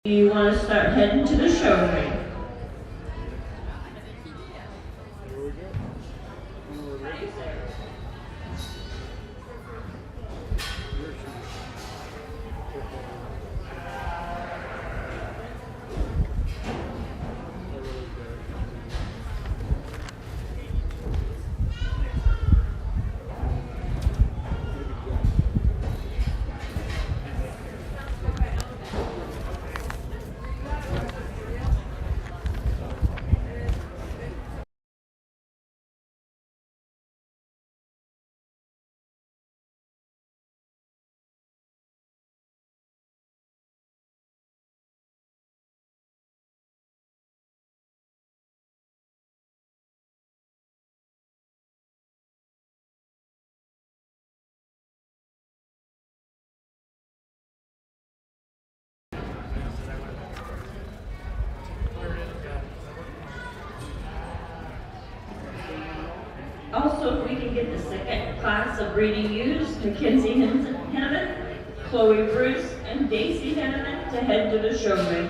You want to start heading to the show ring. Also, if we can get the second class of reading used, Mackenzie Henneman, Chloe Bruce, and Daisy Henneman to head to the show ring.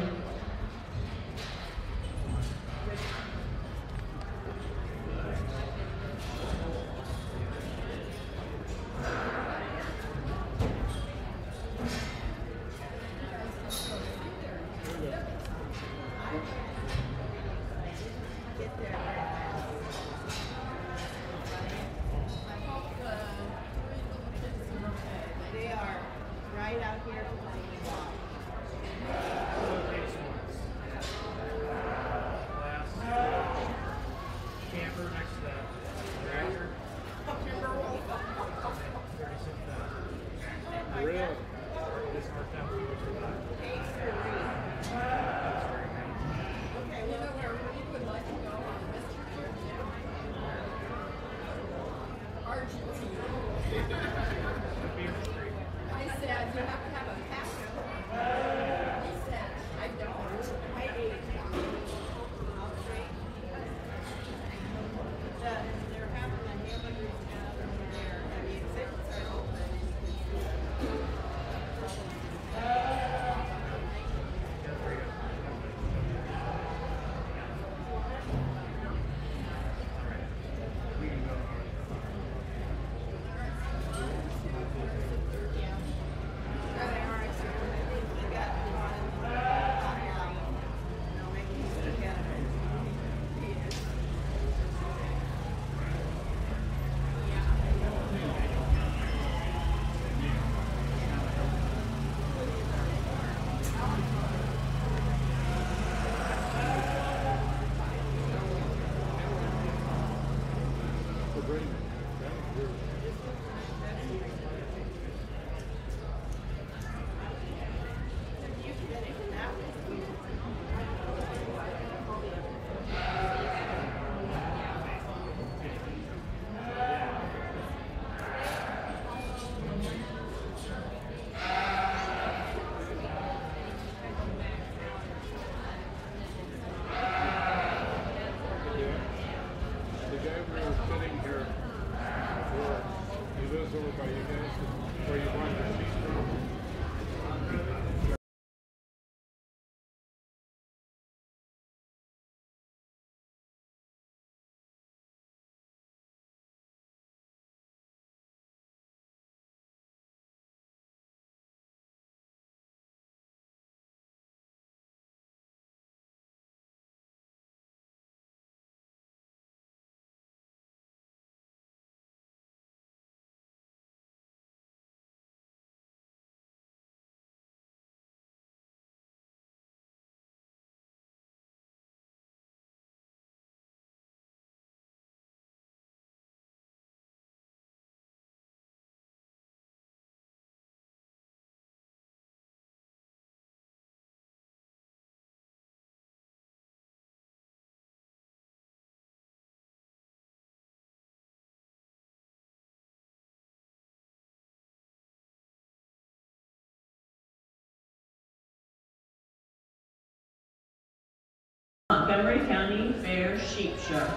Montgomery County Fair Sheep Show.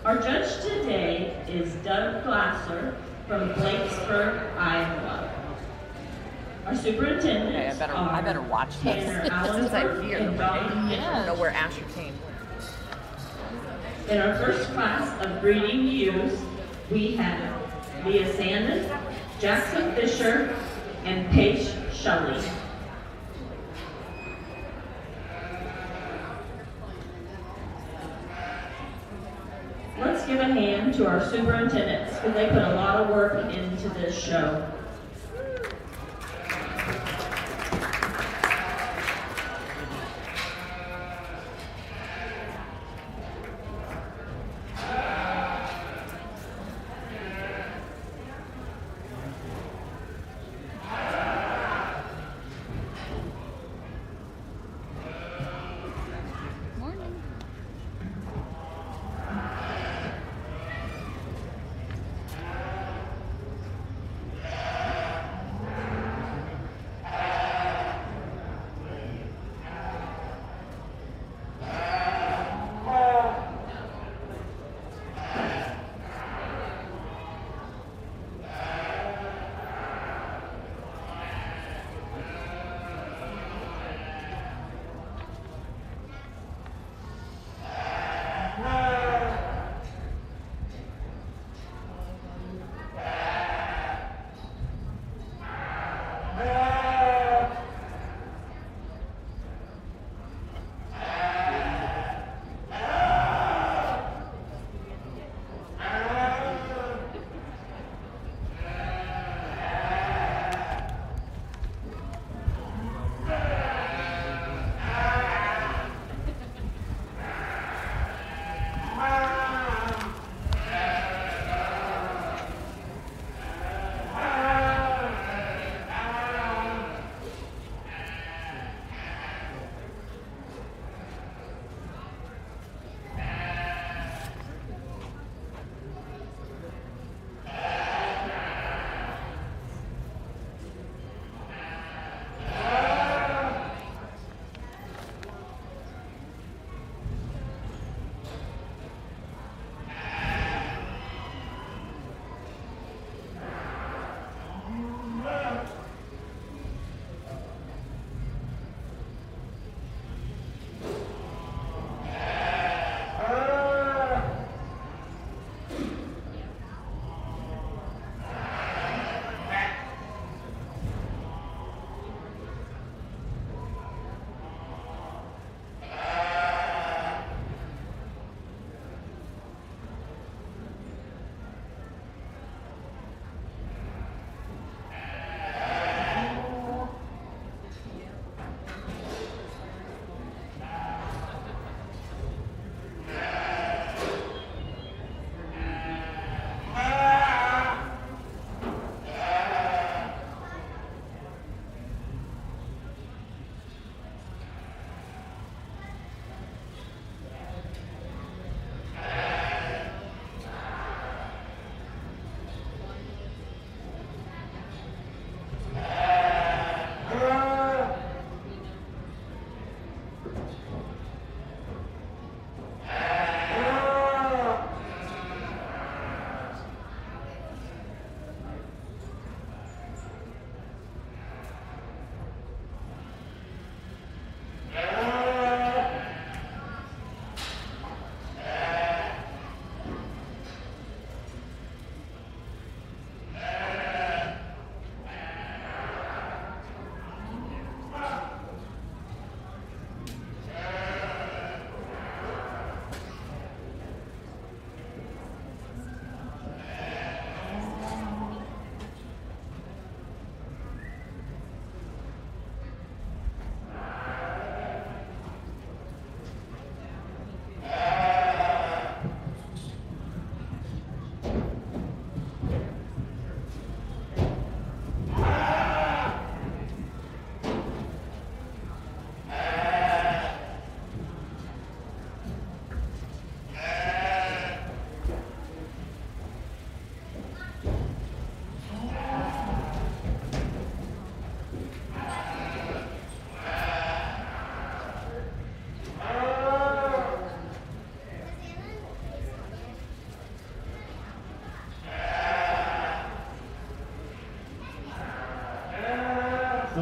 Our judge today is Doug Glasser from Blacksburg, Iowa. Our superintendents Okay, I better watch this. Tanner As soon as I Allensworth hear and the Dawn I don't Nichols. know where Asher came. In our first class of breeding ewes, we have Leah Sandin, Jackson Fisher, and Paige Shelley. Let's give a hand to our superintendents because they put a lot of work into this show.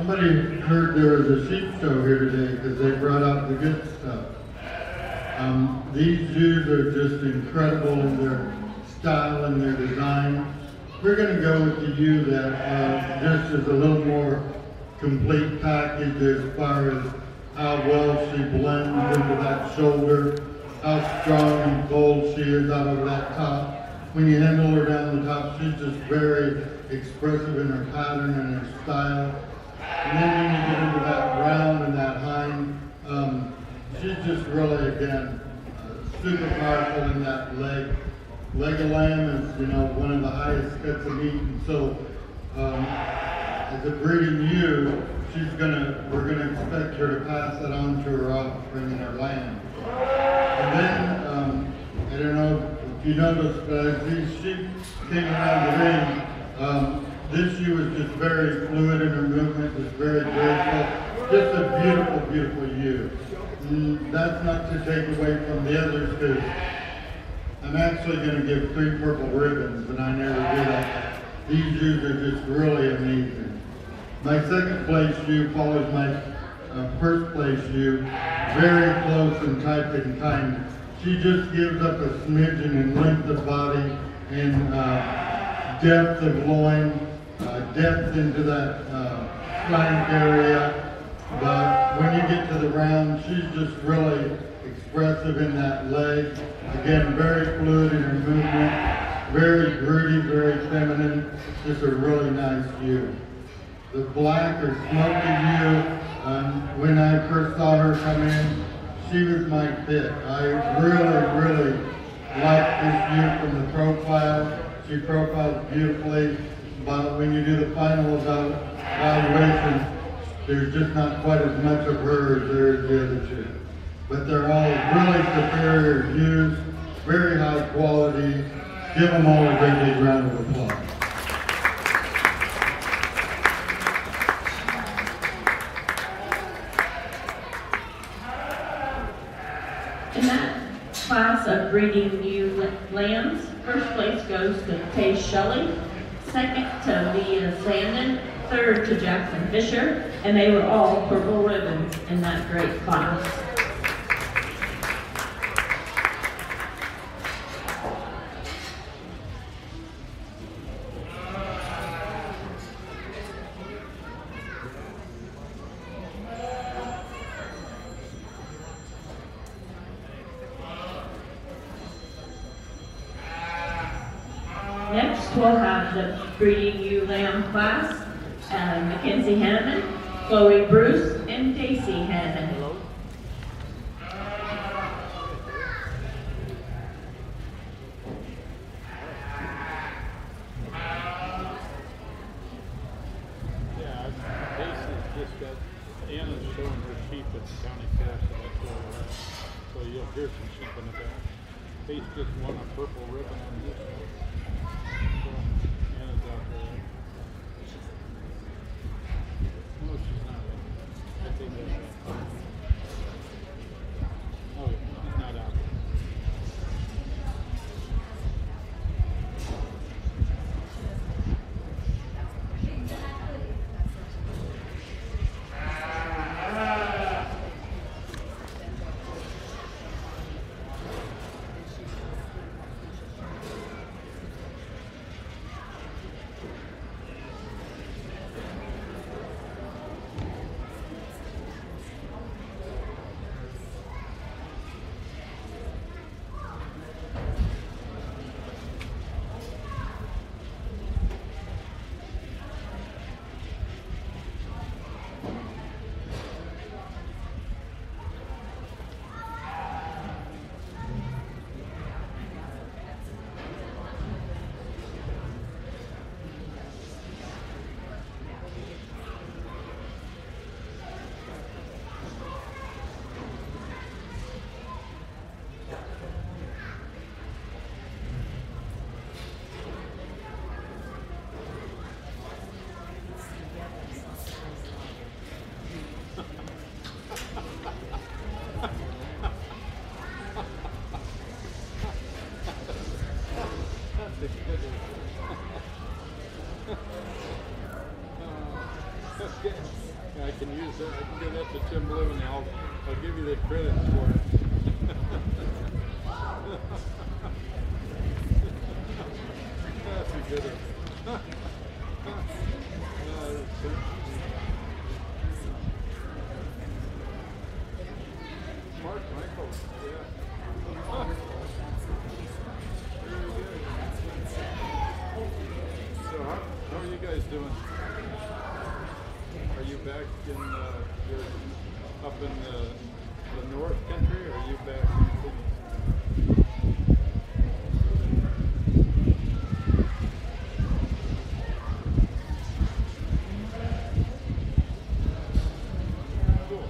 somebody heard there was a sheep show here today because they brought out the good stuff. These ewes are just incredible in their style and their design. We're going to go with the ewe that just is a little more complete package as far as how well she blends into that shoulder, how strong and bold she is out of that top. When you handle her down the top, she's just very expressive in her pattern and her style. And then when you get into that round and that hind, she's just really, again, super powerful in that leg. Leg of lamb is, you know, one of the highest cuts of meat, and so as a breeding ewe, we're gonna expect her to pass that on to her offspring and her lamb. And then, I don't know if you noticed, but as these sheep came around the ring, this ewe is just very fluid in her movement, just very graceful, just a beautiful, beautiful ewe. And that's not to take away from the others, because I'm actually going to give 3 purple ribbons, and I never do that. These ewes are just really amazing. My second place ewe follows my first place ewe, very close in type and kind. She just gives up a smidgen in length of body and depth of loin, depth into that flank area. But when you get to the round, she's just really expressive in that leg. Again, very fluid in her movement, very broody, very feminine. Just a really nice ewe. The black or smoky ewe, when I first saw her come in, she was my pick. I really, really liked this ewe from the profile. She profiles beautifully, but when you do the final evaluation, there's just not quite as much of her as there is the other two. But they're all really superior ewes, very high quality. Give them all a great big round of applause. In that class of breeding ewe lambs, first place goes to Tay Shelley, second to Leah Sandin, third to Jackson Fisher, and they were all purple ribbons in that great class. Next, we'll have the breeding ewe lamb class. Mackenzie Hanneman, Chloe Bruce, and Daisy Hanneman. Anna's showing her sheep at the county fair, so that's where we're at. So you'll hear some sheep in the back. Face just won a purple ribbon on this one. So Anna's out there. No, she's not. I think that's oh, she's not out there. shouldn't believe in you. I'll give you the credit for it. That's a good one. Mark Michael, yeah. Very good. So how are you guys doing? Are you back in you're up in the North Country, or are you back in the cities? Cool.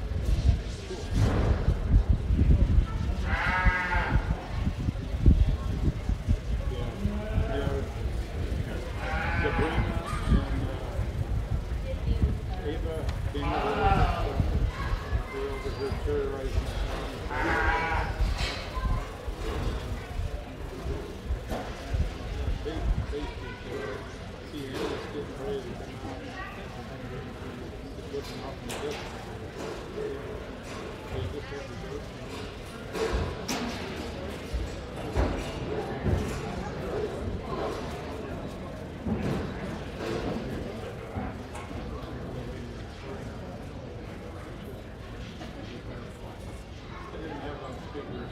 Yeah. Sabrina and Ava came over. They're over here terrorizing see Anna's getting ready to come out. Looking off in the distance. They just have to go. I didn't have on speaker.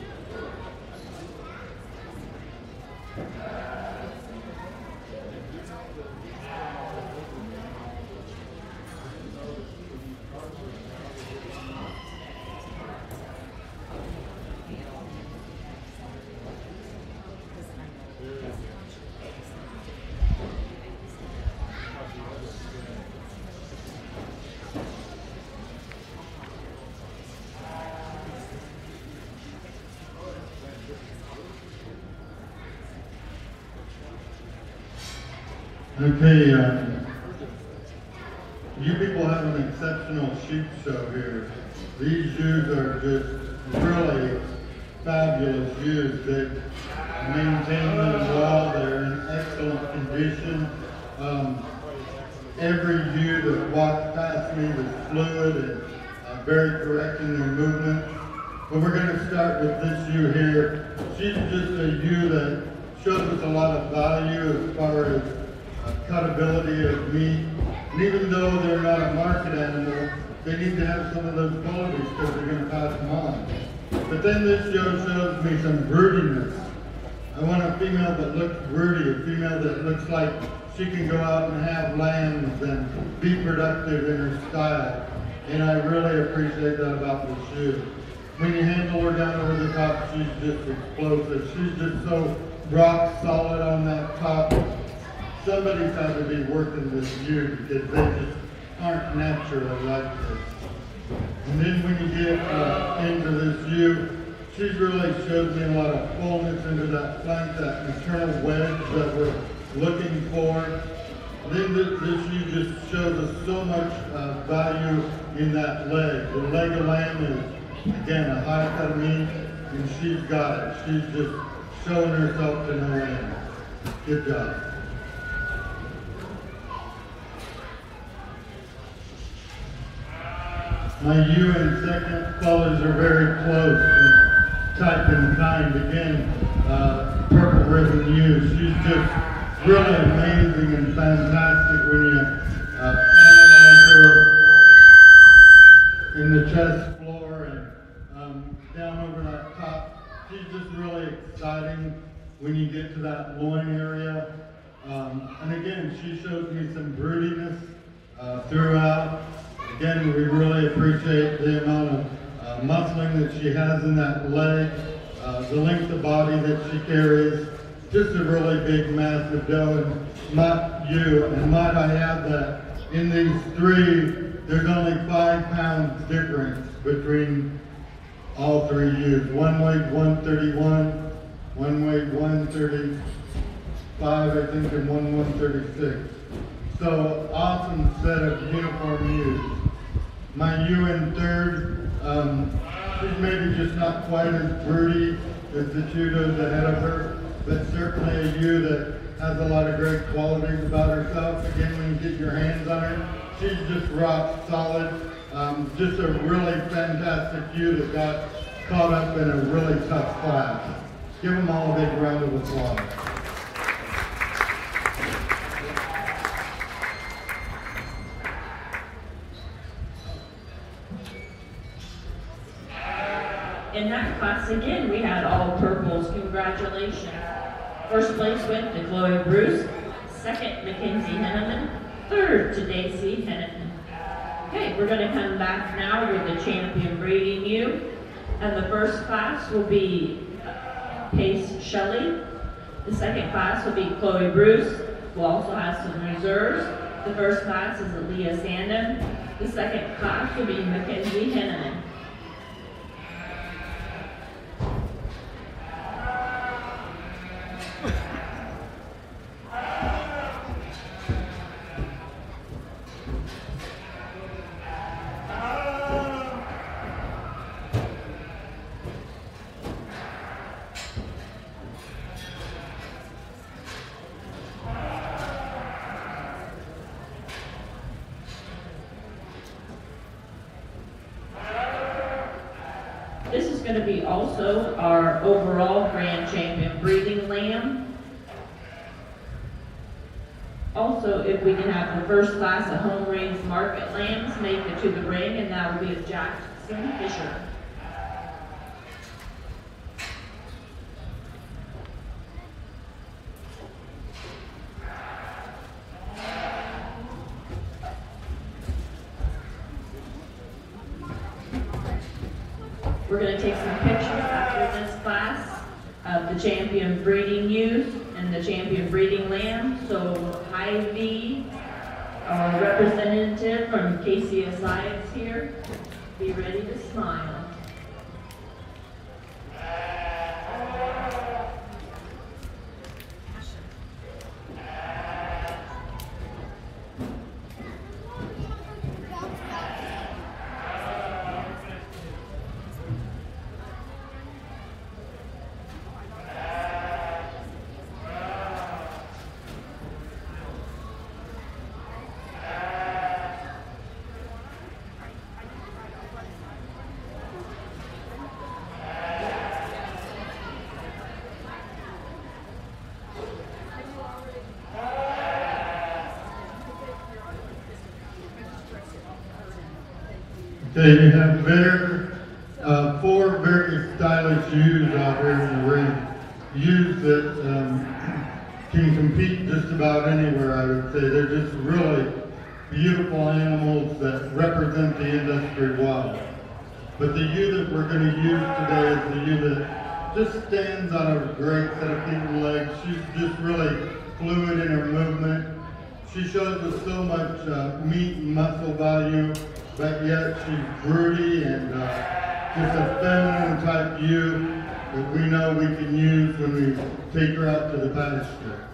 Okay, you people have an exceptional sheep show here. These ewes are just really fabulous ewes. They maintain them well. They're in excellent condition. Every ewe that walks past me was fluid and very correct in their movement. But we're going to start with this ewe here. She's just a ewe that shows us a lot of value as far as cutability of meat. And even though they're not a market animal, they need to have some of those qualities because they're going to pass them on. But then this show shows me some broodiness. I want a female that looks broody, a female that looks like she can go out and have lambs and be productive in her style. And I really appreciate that about this ewe. When you handle her down over the top, she's just explosive. She's just so rock solid on that top. Somebody's had to be working this ewe because they just aren't natural like this. And then when you get into this ewe, she's really shows me a lot of fullness into that flank, that maternal wedge that we're looking for. Then this ewe just shows us so much value in that leg. The leg of lamb is, again, a high cut of meat, and she's got it. She's just showing herself to no end. Good job. My ewe and second colors are very close and type and kind. Again, purple ribbon ewe. She's just really amazing and fantastic when you analyze her in the chest floor and down over that top. She's just really exciting when you get to that loin area. And again, she shows me some broodiness throughout. Again, we really appreciate the amount of muscling that she has in that leg, the length of body that she carries. Just a really big, massive doe. And might I add that in these three, there's only 5 pounds difference between all three ewes. One weighed 131, one weighed 135, I think, and one 136. So awesome set of uniform ewes. My ewe in third, she's maybe just not quite as broody as the two does ahead of her, but certainly a ewe that has a lot of great qualities about herself. Again, when you get your hands on her, she's just rock solid. Just a really fantastic ewe that got caught up in a really tough class. Give them all a big round of applause. In that class again, we had all purples. Congratulations. First place went to Chloe Bruce, second Mackenzie Henneman, third to Daisy Henneman. Okay, we're going to come back now with the champion breeding ewe. And the first class will be Pace Shelley. The second class will be Chloe Bruce. We'll also have some reserves. The first class is Aaliyah Sandin. The second class will be Mackenzie Henneman. This is going to be also our overall grand champion breeding lamb. Also, if we can have the first class of home raised market lambs make it to the ring, and that will be of Jackson Fisher. We're going to take some pictures after this class of the champion breeding ewes and the champion breeding lamb. So Hy-Vee, our representative from KCSI is here. Be ready to smile. Okay, you have four very stylish ewes out here in the ring. Ewes that can compete just about anywhere, I would say. They're just really beautiful animals that represent the industry well. But the ewe that we're going to use today is the ewe that just stands on a great set of feet and legs. She's just really fluid in her movement. She shows us so much meat and muscle value, but yet she's broody and just a feminine type ewe that we know we can use when we take her out to the pasture.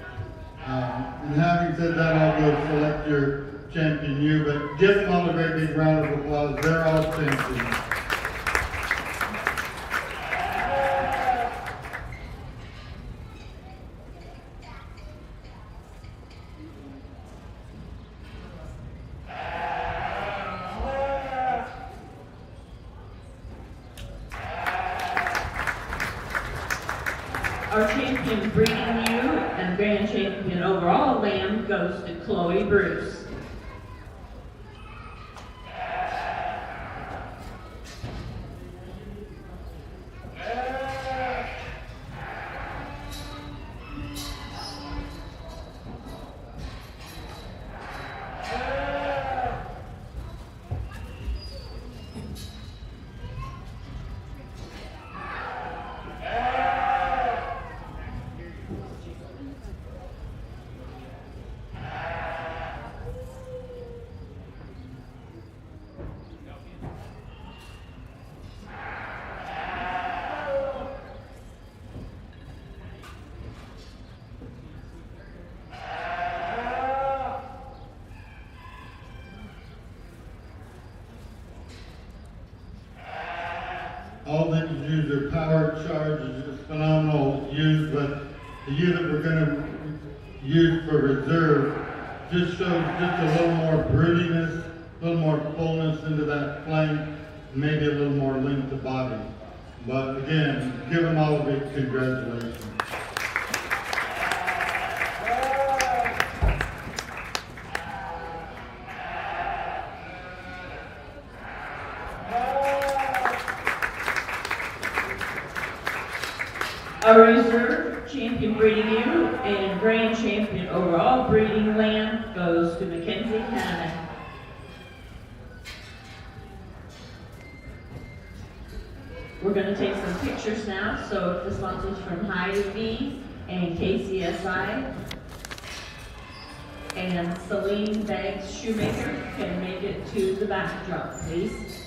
And having said that, I'll go select your champion ewe, but give them all a great big round of applause. They're all champions. Our champion breeding ewe and grand champion overall lamb goes to Chloe Bruce. All these ewes are power charged, just phenomenal ewes, but the ewe that we're going to use for reserve, just shows just a little more broodiness, a little more fullness into that flank, maybe a little more length of body. But again, give them all a big congratulations. Our reserve champion breeding ewe and grand champion overall breeding lamb goes to Mackenzie Hanneman. We're going to take some pictures now, so if the sponsors from Hy-Vee and KCSI and Celine Baggs Shoemaker can make it to the backdrop, please.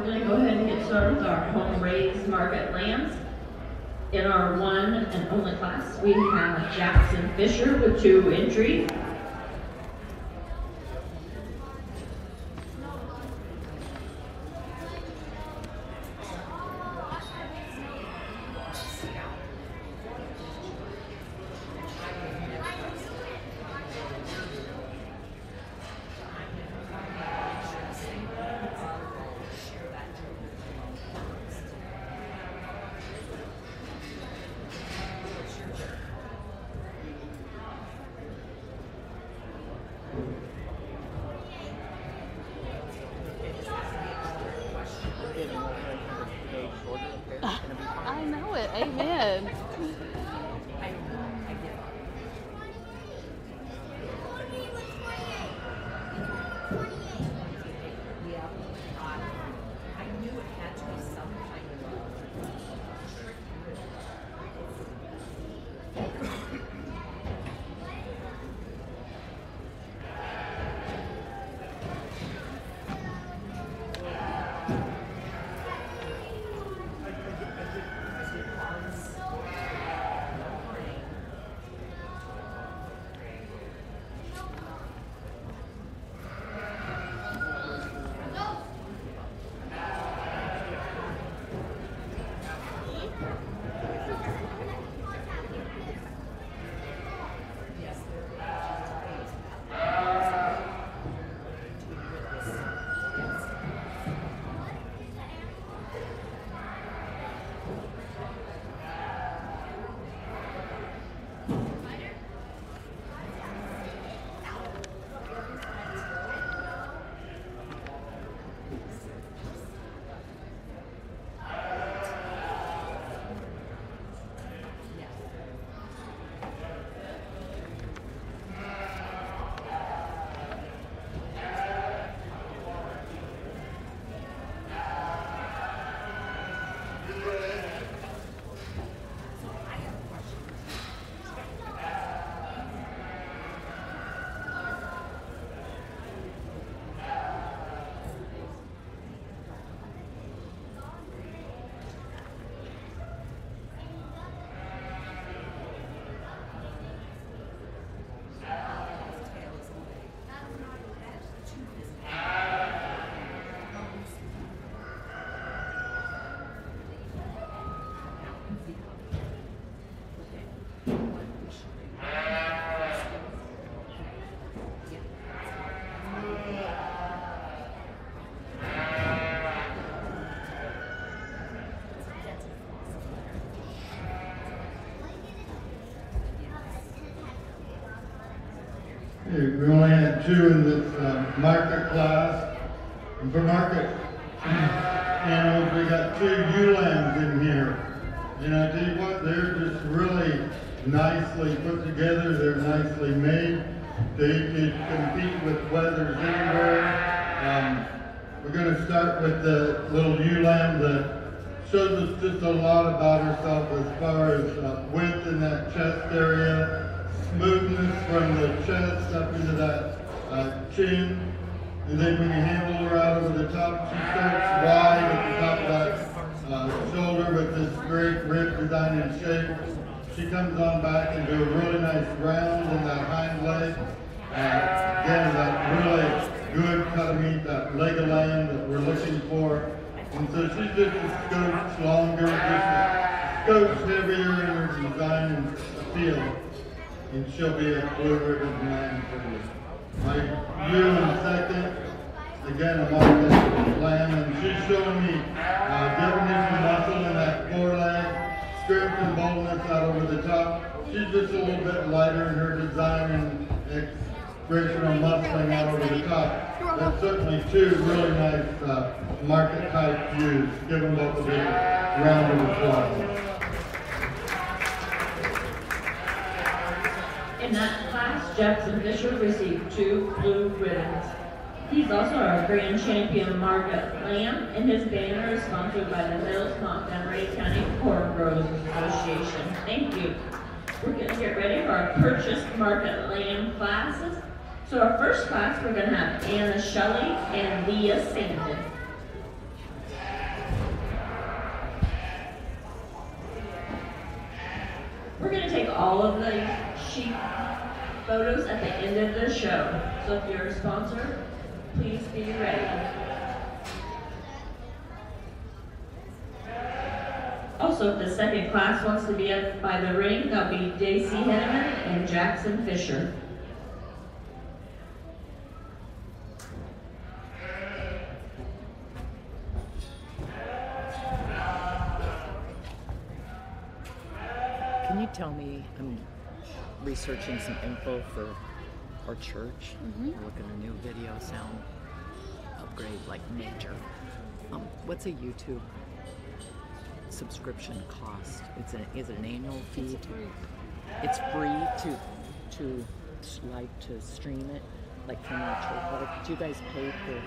going to go ahead and get started with our home raised market lambs. In our one and only class, we have Jackson Fisher with 2 entries. I know it. Amen. We only had 2 in this market class. And for market animals, we got 2 ewe lambs in here. And I tell you what, they're just really nicely put together. They're nicely made. They could compete with wethers anywhere. We're going to start with the little ewe lamb that shows us just a lot about herself as far as width in that chest area. Smoothness from the chest up into that chin, and then when you handle her out over the top, she starts wide at the top of that shoulder with this great rib design and shape. She comes on back into a really nice round in that hind leg. Again, that really good cut of meat, that leg of lamb that we're looking for. And so she's just a skosh longer, just a skosh heavier in her design and feel. And she'll be a blue ribbon lamb for you. My ewe in second, again a market lamb, and she's showing me definition muscle in that foreleg, strength and boldness out over the top. She's just a little bit lighter in her design and expression of muscling out over the top. But certainly 2 really nice market type ewes. Give them both a big round of applause. In that class, Jackson Fisher received 2 blue ribbons. He's also our grand champion market lamb, and his banner is sponsored by the Mills Montgomery County Corn Growers Association. Thank you. We're going to get ready for our purchased market lamb classes. So our first class, we're going to have Anna Shelley and Leah Sandin. all of the sheep photos at the end of the show. So if you're a sponsor, please be ready. Also, if the second class wants to be up by the ring, that'll be Daisy Henneman and Jackson Fisher. Can you tell me, I'm researching some info for our church. We're looking at a new video sound upgrade, like major. What's a YouTube subscription cost? Is it an annual fee? It's free to stream it, like from our church. Like, do you guys pay for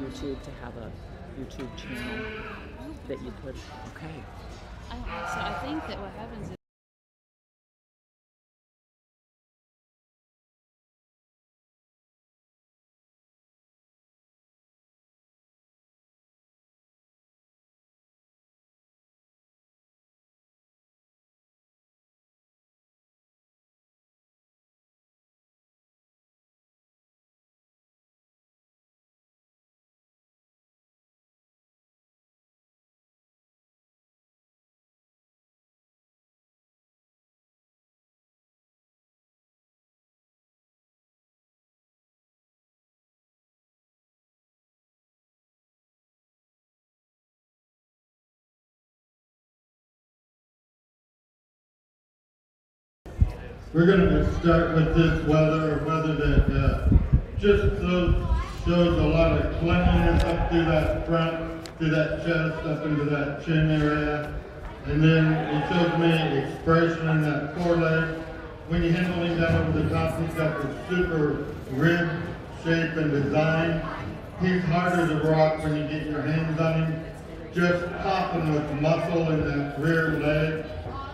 YouTube to have a YouTube channel that you put? Okay. So I think that what happens is We're going to start with this weather that just shows a lot of cleanliness up through that front, through that chest, up into that chin area. And then it shows me expression in that foreleg. When you handle him down over the top, he's got this super rib shape and design. He's hard as a rock when you get your hands on him. Just popping with muscle in that rear leg,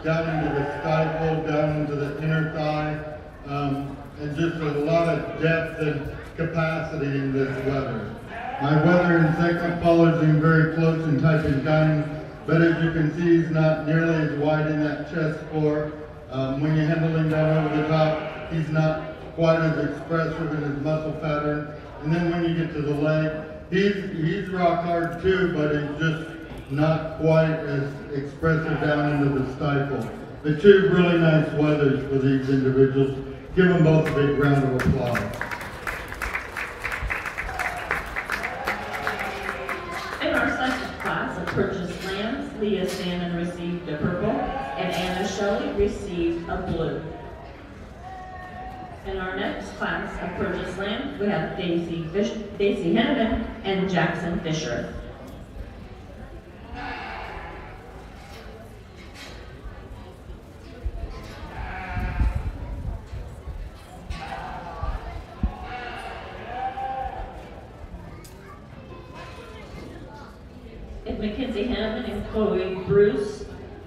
down into the stifle, down into the inner thigh, and just a lot of depth and capacity in this weather. My weather in second follows him very close and tight and kind, but as you can see, he's not nearly as wide in that chest fore. When you handle him down over the top, he's not quite as expressive in his muscle pattern. And then when you get to the leg, he's rock hard too, but he's just not quite as expressive down into the stifle. The two really nice weathers for these individuals. Give them both a big round of applause. In our second class of purchased lambs, Leah Salmon received a purple and Anna Shelley received a blue. In our next class of purchased lambs, we have Daisy Henneman and Jackson Fisher. If Mackenzie Henneman and Chloe Bruce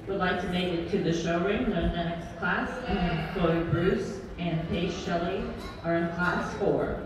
would like to make it to the showroom, they're in the next class, and Chloe Bruce and Paige Shelley are in class 4.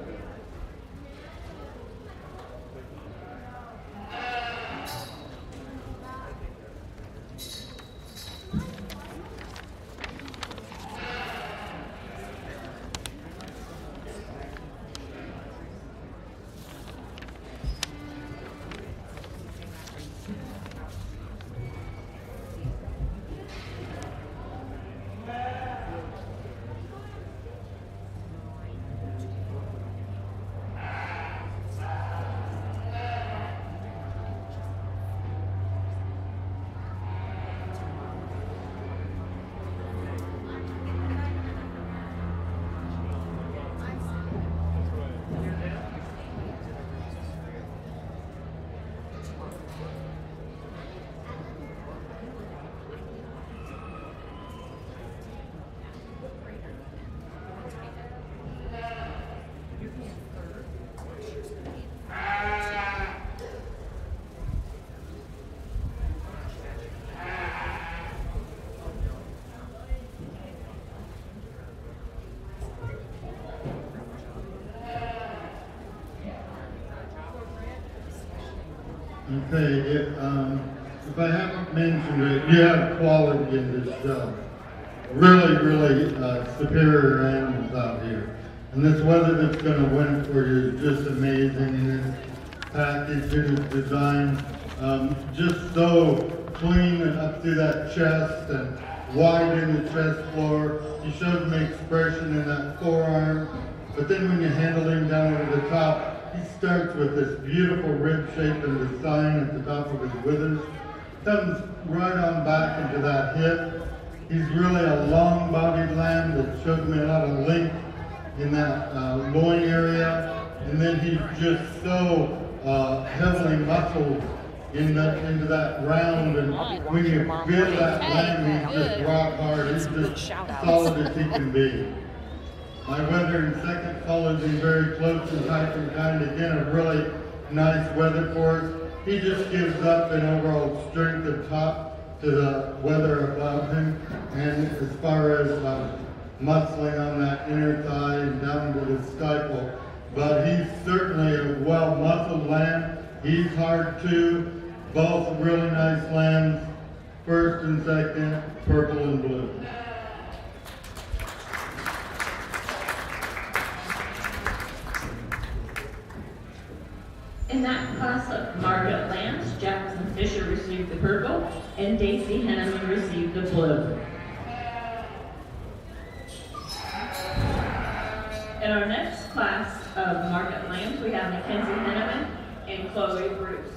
Okay, if I haven't mentioned it, you have quality in this show. really superior animals out here. And this weather that's going to win for you is just amazing in its package, in its design. Just so clean and up through that chest and wide in the chest floor. He shows me expression in that forearm. But then when you handle him down over the top, he starts with this beautiful rib shape and design at the top of his withers. Comes right on back into that hip. He's really a long-bodied lamb that shows me a lot of length in that loin area. And then he's just so heavily muscled into that round. And when you feel that lamb, he's just rock hard. He's just solid as he can be. My weather in second follows him very close and tight from kind. Again, a really nice weather for us. He just gives up in overall strength of top to the weather above him. And as far as muscling on that inner thigh and down to the stifle. But he's certainly a well-muscled lamb. He's hard too. Both really nice lambs. First and second, purple and blue. In that class of Margot lambs, Jackson Fisher received the purple and Daisy Henneman received the blue. In our next class of Margot lambs, we have Mackenzie Henneman and Chloe Bruce.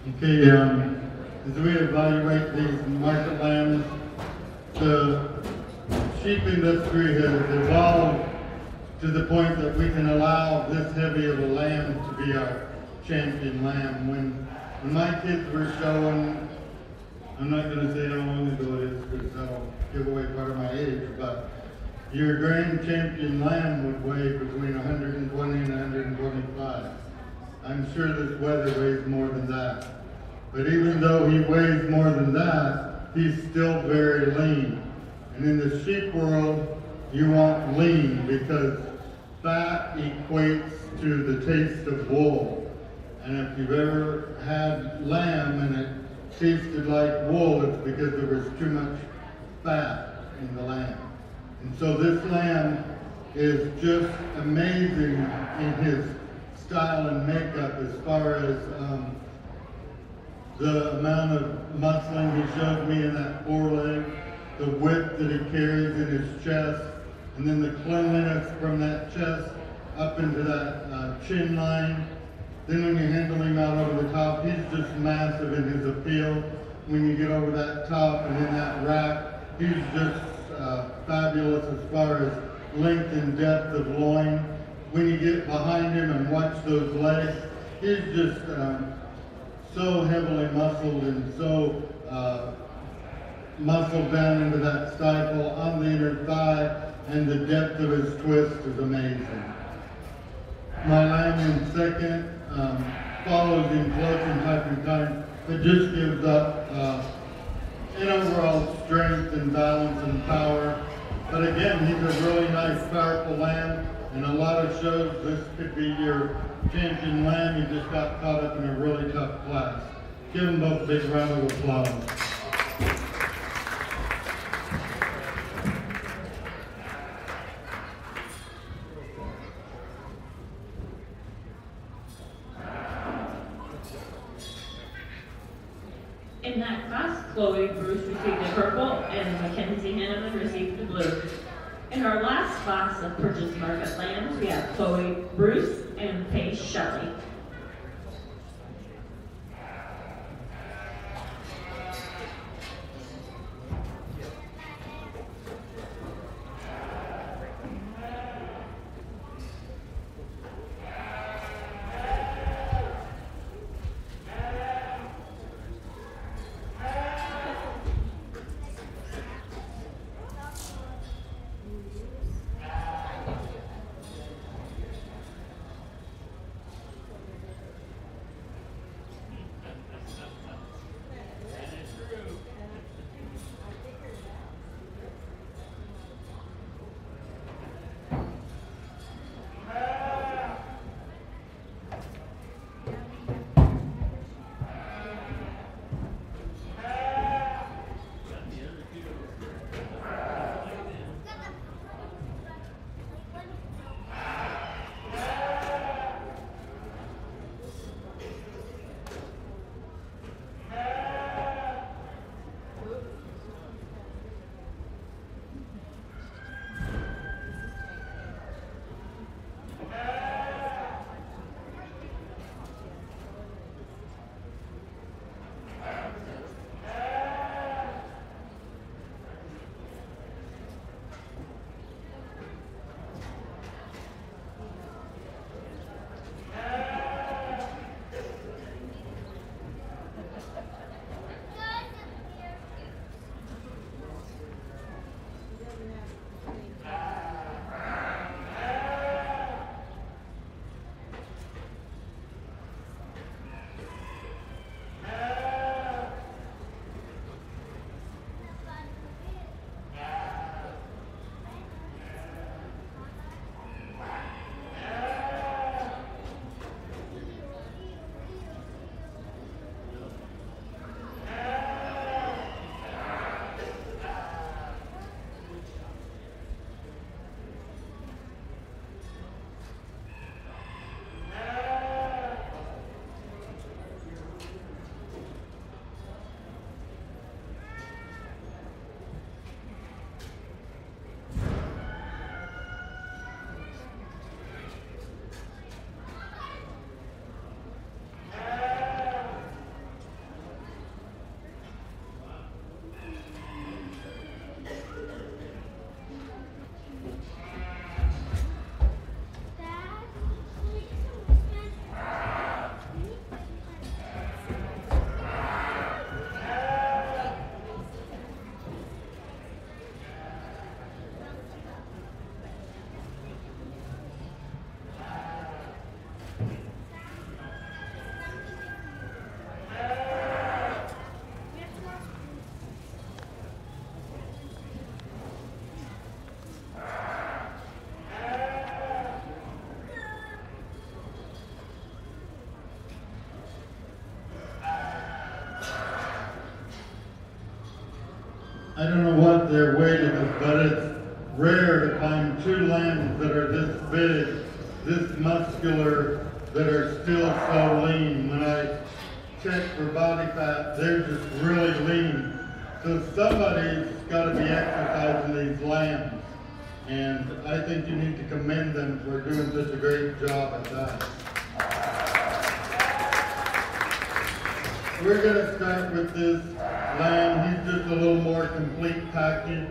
Okay, as we evaluate these market lambs, the sheep industry has evolved to the point that we can allow this heavy of a lamb to be our champion lamb. When my kids were showing, I'm not going to say how long ago it is because that'll give away part of my age, but your grand champion lamb would weigh between 120 and 125. I'm sure this weather weighs more than that. But even though he weighs more than that, he's still very lean. And in the sheep world, you want lean because fat equates to the taste of wool. And if you've ever had lamb and it tasted like wool, it's because there was too much fat in the lamb. And so this lamb is just amazing in his style and makeup as far as the amount of muscling he showed me in that foreleg, the width that he carries in his chest, and then the cleanliness from that chest up into that chin line. Then when you handle him out over the top, he's just massive in his appeal. When you get over that top and in that rack, he's just fabulous as far as length and depth of loin. When you get behind him and watch those legs, he's just so heavily muscled and so muscled down into that stifle on the inner thigh, and the depth of his twist is amazing. My lamb in second follows him close in type and time, but just gives up in overall strength and balance and power. But again, he's a really nice, powerful lamb. In a lot of shows, this could be your champion lamb. He just got caught up in a really tough class. Give them both a big round of applause. In that class, Chloe Bruce received the purple and Mackenzie Hanneman received the blue. In our last class of purchase market lambs, we have Chloe Bruce and Paige Shelley. I don't know what their weight is, but it's rare to find two lambs that are this big, this muscular, that are still so lean. When I check for body fat, they're just really lean. So somebody's got to be exercising these lambs. And I think you need to commend them for doing such a great job at that. We're going to start with this lamb. He's just a little more complete package.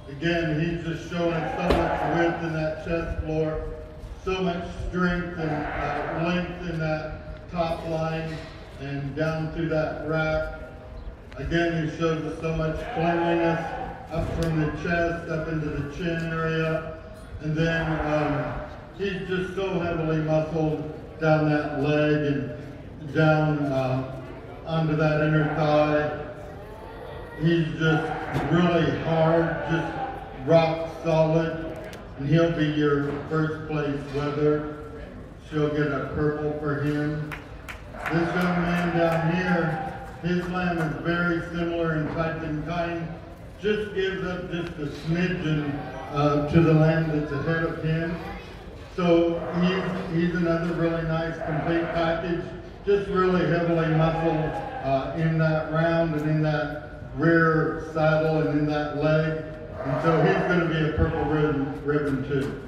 Again, he's just showing so much width in that chest floor, so much strength and length in that top line and down through that rack. Again, he shows us so much cleanliness up from the chest, up into the chin area. And then he's just so heavily muscled down that leg and down onto that inner thigh. He's just really hard, just rock solid, and he'll be your first place wether. She'll get a purple for him. This young man down here, his lamb is very similar in type and kind, just gives up just a smidgen to the lamb that's ahead of him. So he's another really nice complete package, just really heavily muscled in that round and in that rear saddle and in that leg. And so he's going to be a purple ribbon too.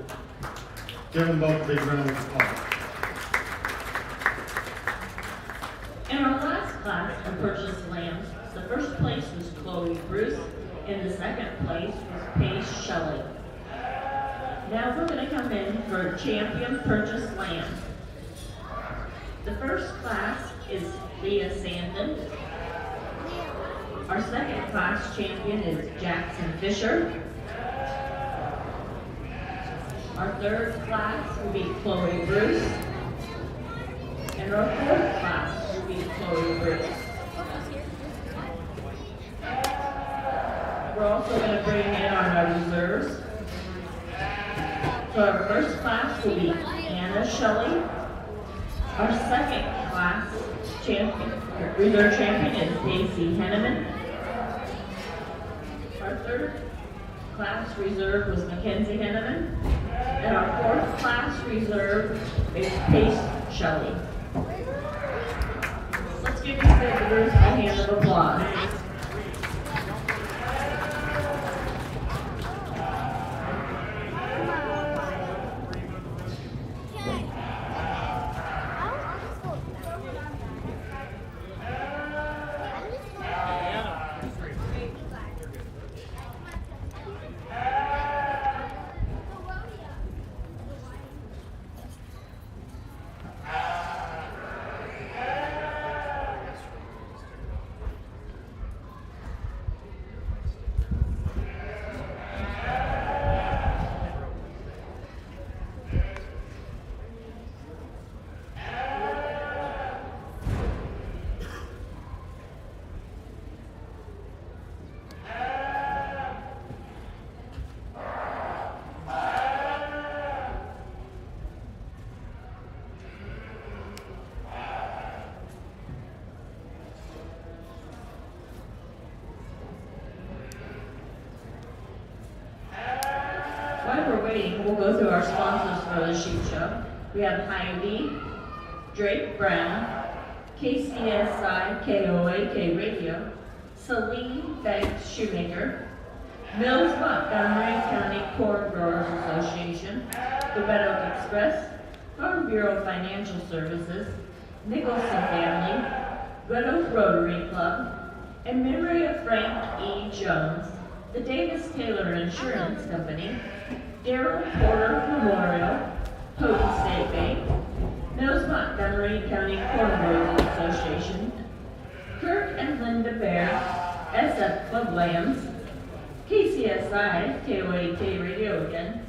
Give them both a big round of applause. In our last class of purchased lambs, the first place was Chloe Bruce, and the second place was Paige Shelley. Now we're going to come in for champion purchased lambs. The first class is Leah Sandin. Our second class champion is Jackson Fisher. Our third class will be Chloe Bruce. And our fourth class will be Chloe Bruce. We're also going to bring in our reserves. So our first class will be Anna Shelley. Our second class reserve champion is Daisy Henneman. Our third class reserve was Mackenzie Henneman. And our fourth class reserve is Paige Shelley. Let's give these visitors a hand of applause. While we're waiting, we'll go through our sponsors for the sheep show. We have Hy-Vee, Drake Brown, KCSI KOAK Radio, Celine Banks Shoemaker, Mills Montgomery County Corn Growers Association, the Red Oak Express, Farm Bureau Financial Services, Nicholson Family, Red Oak Rotary Club, in memory of Frank E. Jones, the Davis Taylor Insurance Company, Darrell Porter Memorial, Houghton State Bank, Mills Montgomery County Corn Growers Association, Kirk and Linda Bear, SF Club Lambs, KCSI, KOAK Radio again,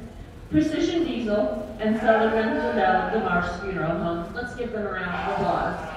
Precision Diesel, and Sullivan Liddell DeMarce Funeral Home. Let's give them a round of applause.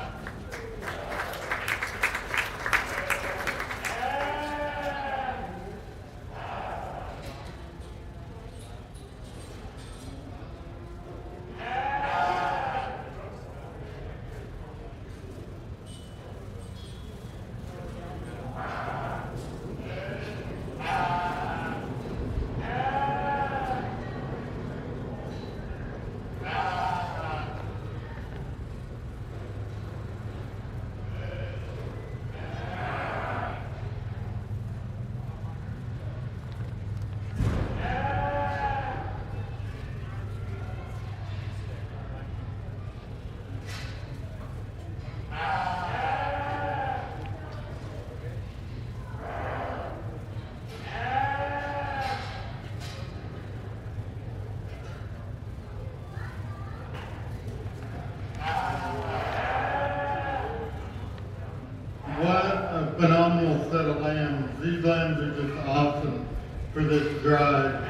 phenomenal set of lambs. These lambs are just awesome for this drive.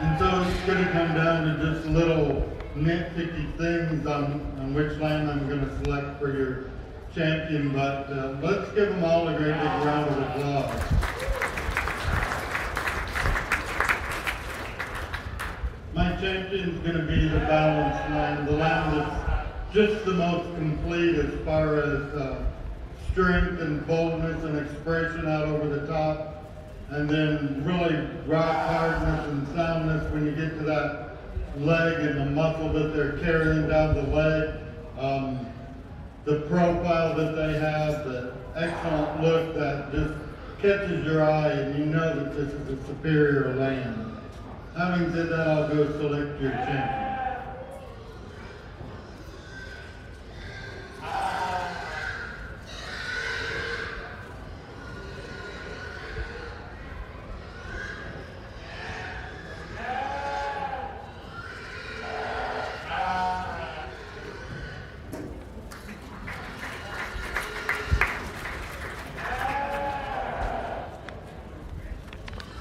And so it's going to come down to just little nitpicky things on which lamb I'm going to select for your champion, but let's give them all a great big round of applause. My champion's going to be the balanced lamb, the lamb that's just the most complete as far as strength and boldness and expression out over the top. And then really rock hardness and soundness when you get to that leg and the muscle that they're carrying down the leg. The profile that they have, the excellent look that just catches your eye and you know that this is a superior lamb. Having said that, I'll go select your champion.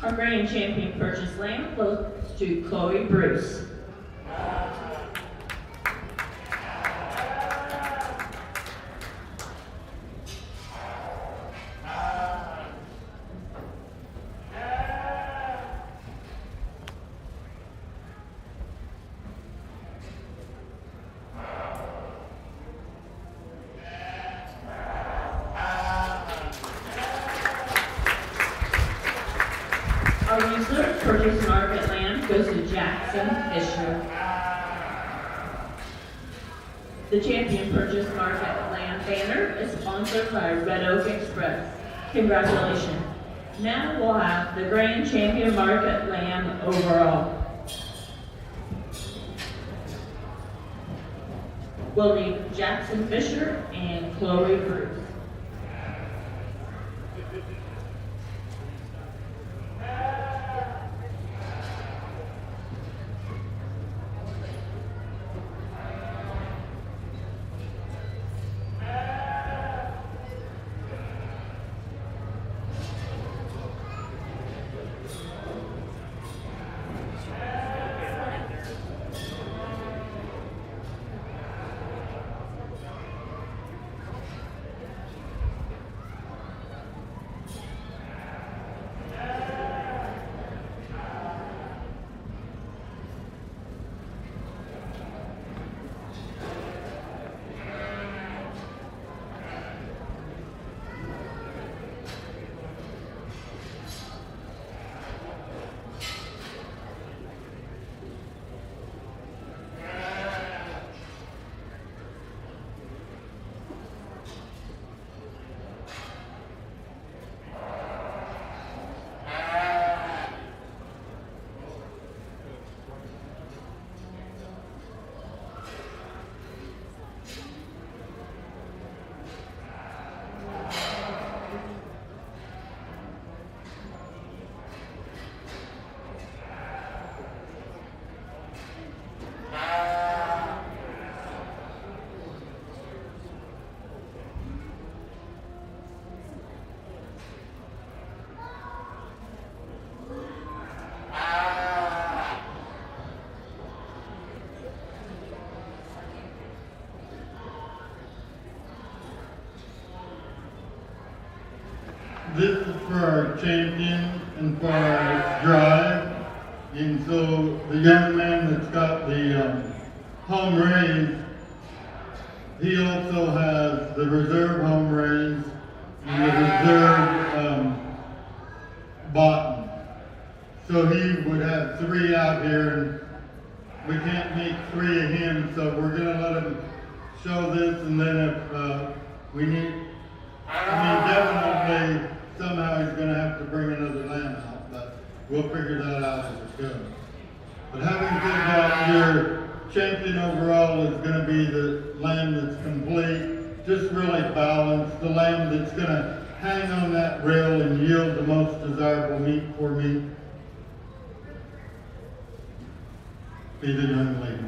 Our grand champion purchase lamb goes to Chloe Bruce. Our reserve purchase market lamb goes to Jackson Fisher. The champion purchase market lamb banner is sponsored by Red Oak Express. Congratulations. Now we'll have the grand champion market lamb overall. We'll need Jackson Fisher and Chloe Bruce. This is for our champion and for our drive. And so the young man that's got the home raise, he also has the reserve home raise and the reserve bottom. So he would have 3 out here, and we can't make 3 of him, so we're going to let him show this, and then if we need, definitely somehow he's going to have to bring another lamb out, but we'll figure that out as it goes. But having said that, your champion overall is going to be the lamb that's complete, just really balanced, the lamb that's going to hang on that rail and yield the most desirable meat for me. Be the young lady.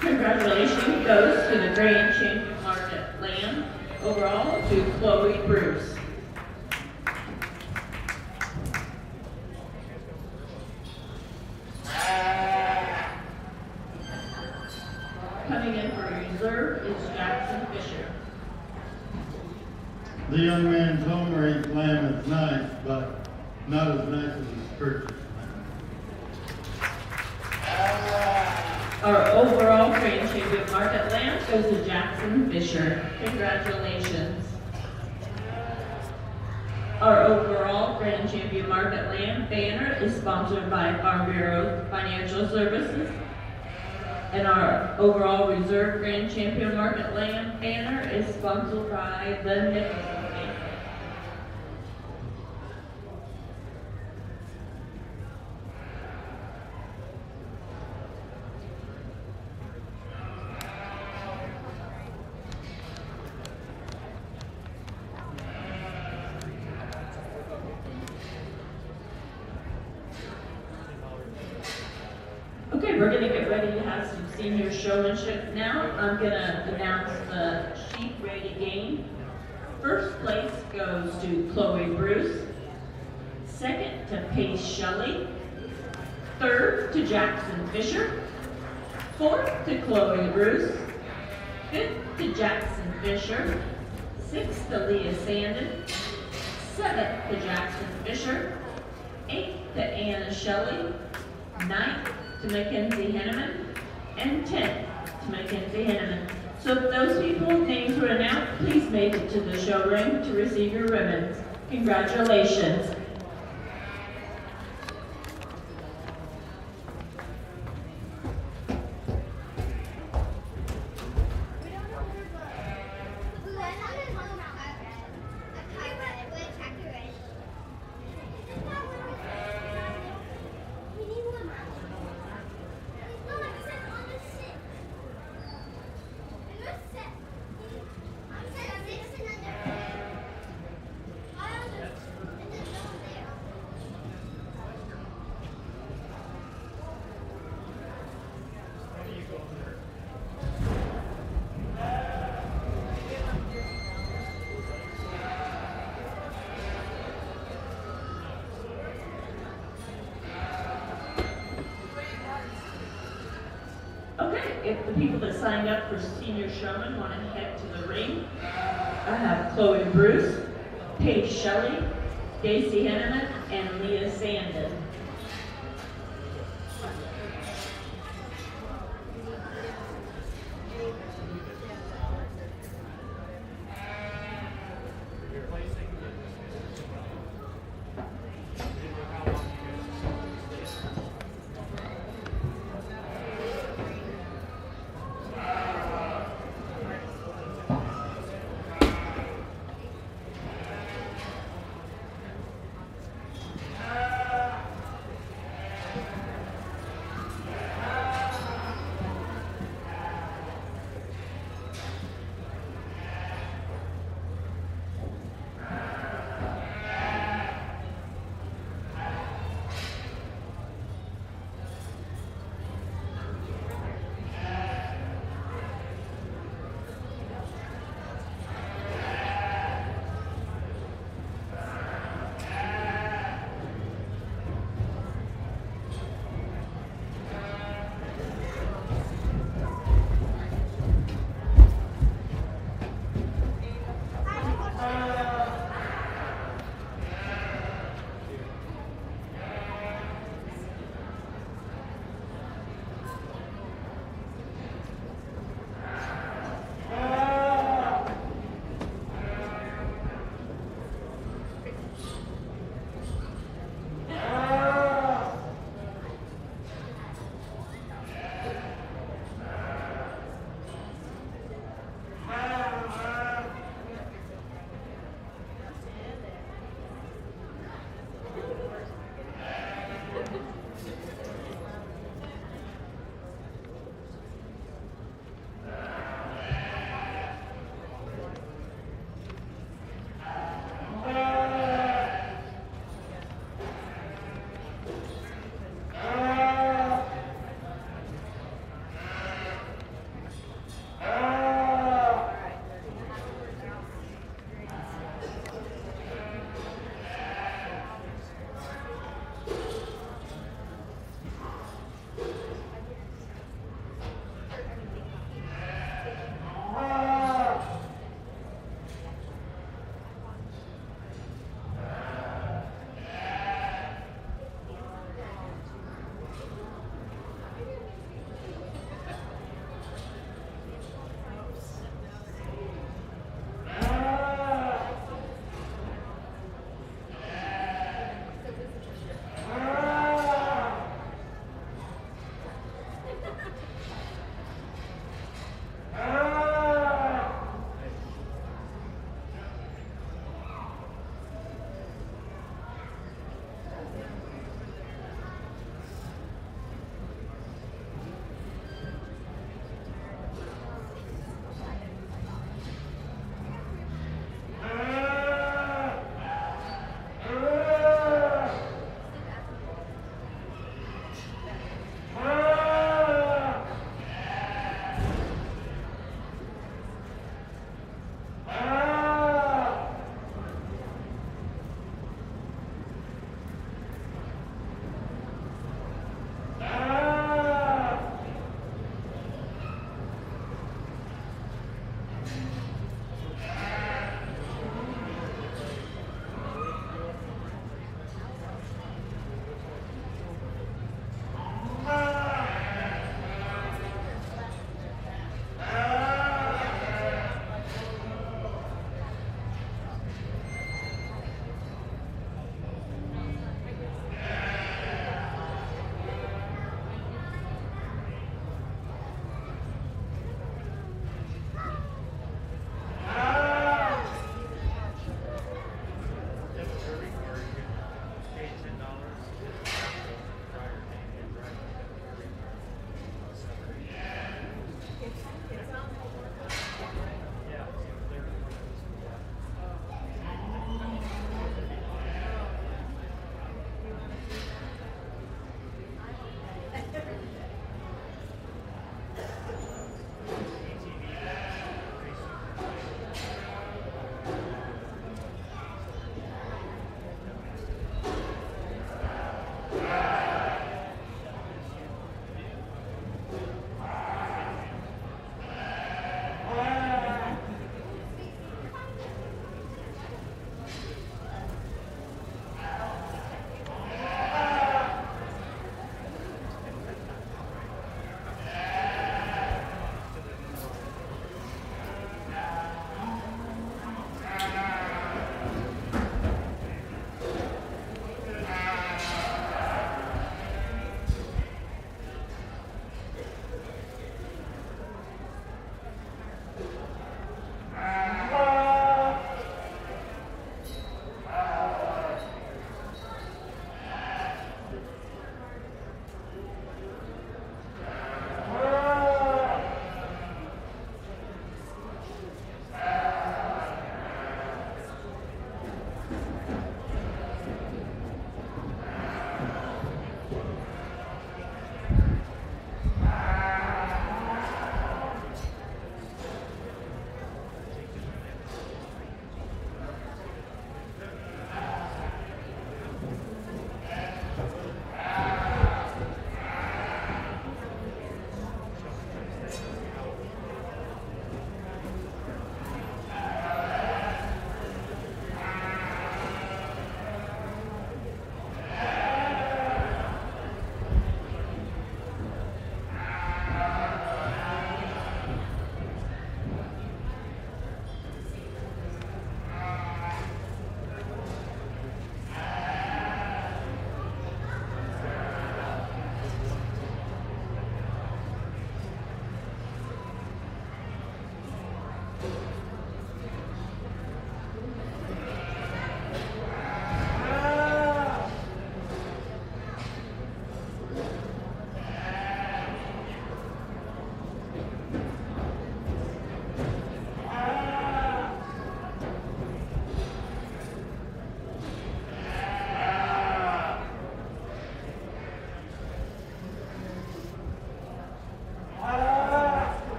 Congratulations goes to the grand champion market lamb overall to Chloe Bruce. Coming in for reserve is Jackson Fisher. The young man's home raised lamb is nice, but not as nice as his purchased lamb. Our overall Grand Champion Market Lamb goes to Jackson Fisher. Congratulations. Our overall Grand Champion Market Lamb banner is sponsored by Farm Bureau Financial Services. And our overall Reserve Grand Champion Market Lamb banner is sponsored by the Nicholson family. Okay, we're gonna get ready to have some senior showmanship now. I'm gonna announce the sheep ready game. First place goes to Chloe Bruce. Second to Pace Shelley. Third to Jackson Fisher. Fourth to Chloe Bruce. Fifth to Jackson Fisher. Sixth to Leah Sandin. Seventh to Jackson Fisher. Eighth to Anna Shelley. Ninth to Mackenzie Henneman, and 10th to Mackenzie Henneman. So if those people's names were announced, please make it to the showroom to receive your ribbons. Congratulations. Okay, if the people that signed up for Senior Showman want to head to the ring, I have Chloe Bruce, Paige Shelley, Daisy Henneman, and Leah Sandin.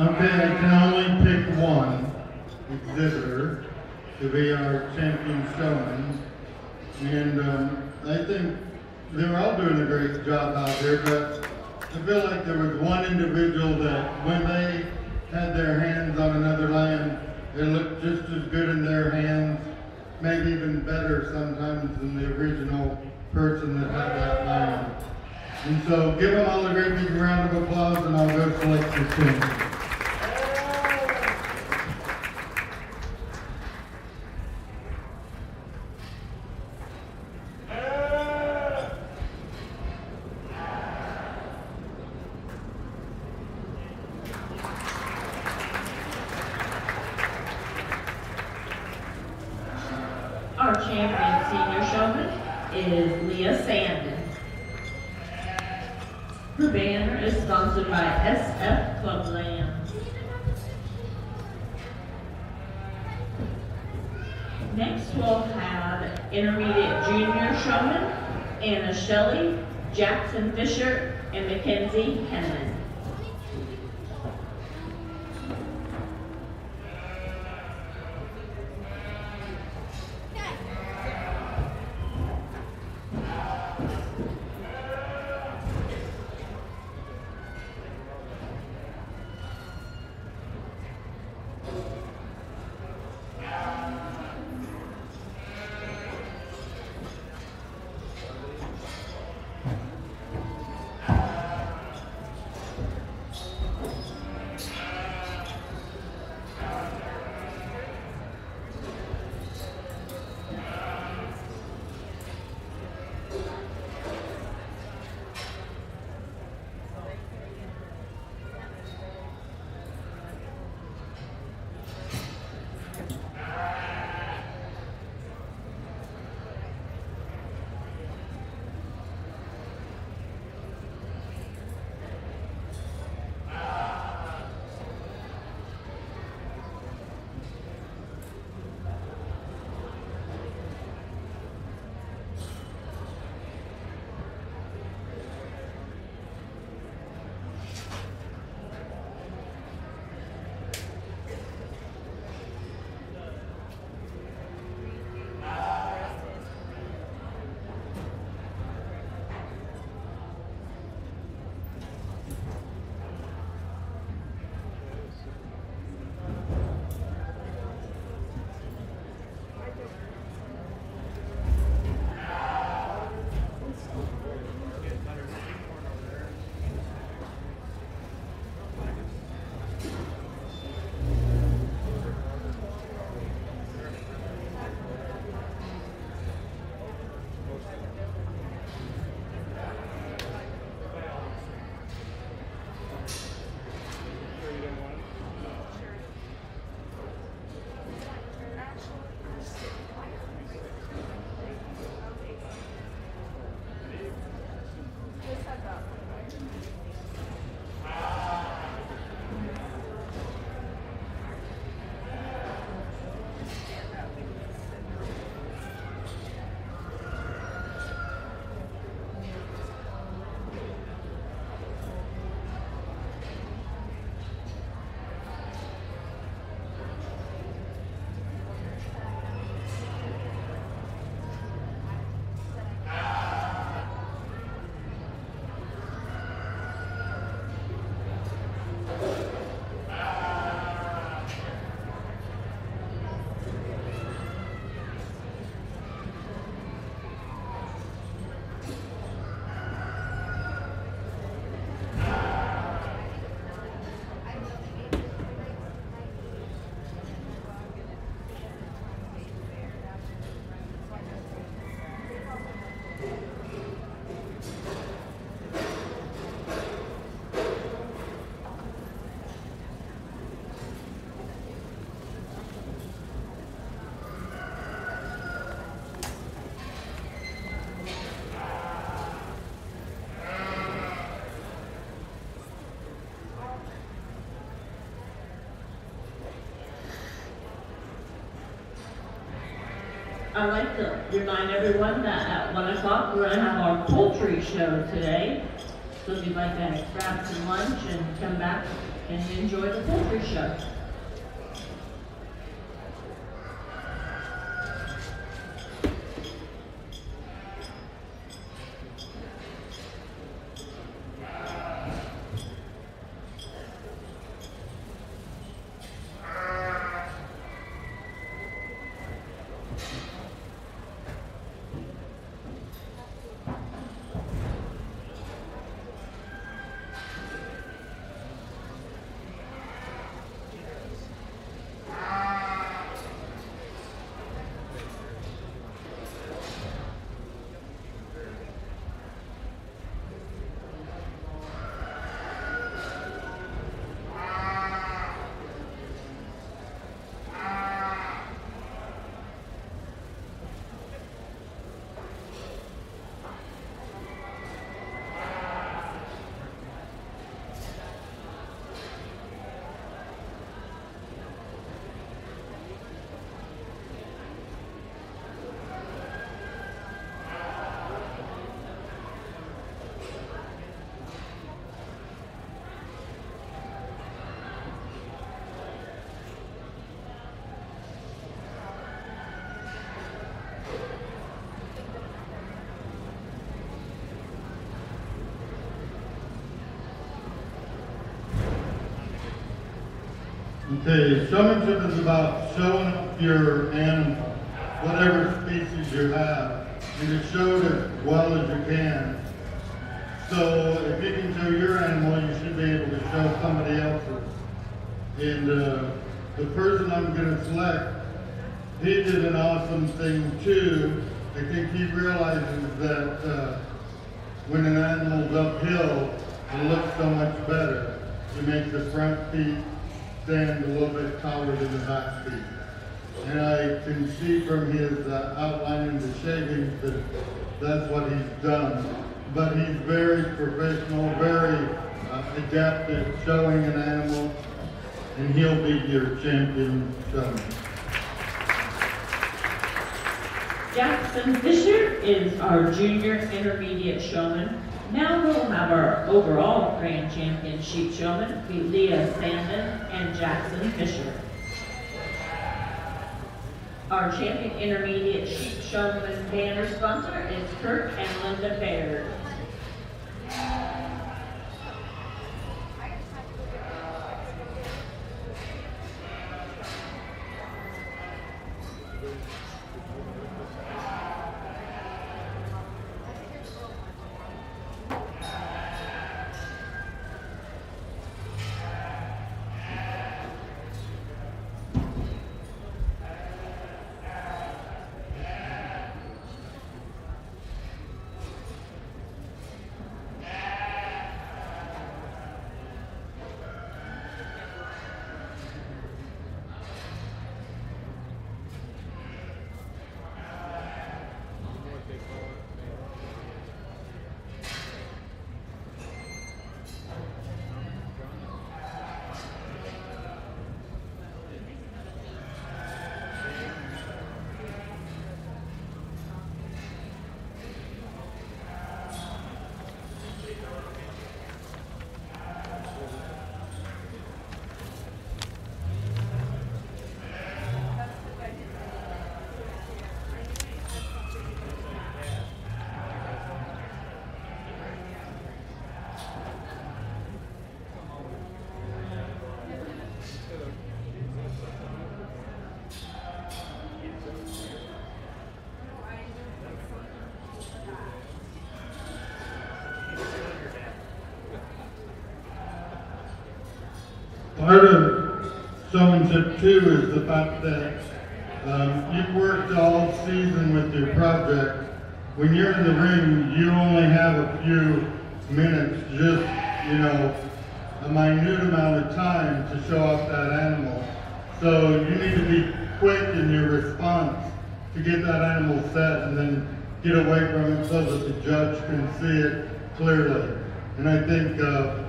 Okay, I can only pick one exhibitor to be our champion showman. And I think they're all doing a great job out there, but I feel like there was one individual that when they had their hands on another lamb, it looked just as good in their hands, maybe even better sometimes than the original person that had that lamb. And so give them all a great big round of applause, and I'll go select the champion. Our champion senior showman is Leah Sandin. Her banner is sponsored by SF Club Lambs. Next we'll have intermediate junior showman Anna Shelley, Jackson Fisher, and Mackenzie Henman. I'd like to remind everyone that at 1 o'clock we're going to have our poultry show today. So if you'd like to grab some lunch and come back and enjoy the poultry show. Okay, showmanship is about showing up your animal, whatever species you have, and to show it as well as you can. So if you can show your animal, you should be able to show somebody else's. And the person I'm going to select, he did an awesome thing too. I think he realizes that when an animal's uphill, it looks so much better. It makes the front feet stand a little bit taller than the back feet. And I can see from his outline in the shavings that that's what he's done. But he's very professional, very adept at showing an animal, and he'll be your champion showman. Jackson Fisher is our junior intermediate showman. Now we'll have our overall grand champion sheep showman be Leah Sandin and Jackson Fisher. Our champion intermediate sheep showman banner sponsor is Kirk and Linda Baird. Part of showmanship too is the fact that you've worked all season with your project. When you're in the ring, you only have a few minutes, just, a minute amount of time to show off that animal. So you need to be quick in your response to get that animal set and then get away from it so that the judge can see it clearly. And I think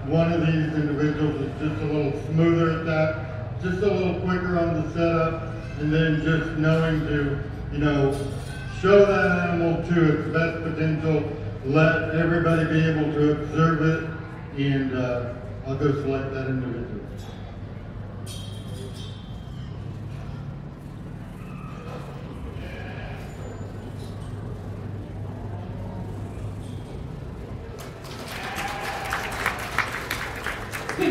one of these individuals is just a little smoother at that, just a little quicker on the setup, and then just knowing to, show that animal to its best potential, let everybody be able to observe it, and I'll go select that individual.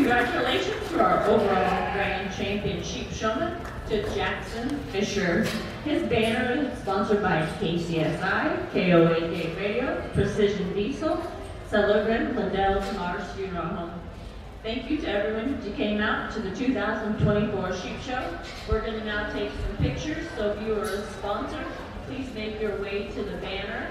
Congratulations to our overall grand champion sheep showman, to Jackson Fisher. His banner is sponsored by KCSI, KOAK Radio, Precision Diesel, Celebrant, Liddell, Mars Funeral Home. Thank you to everyone who came out to the 2024 Sheep Show. We're going to now take some pictures, so if you are a sponsor, please make your way to the banner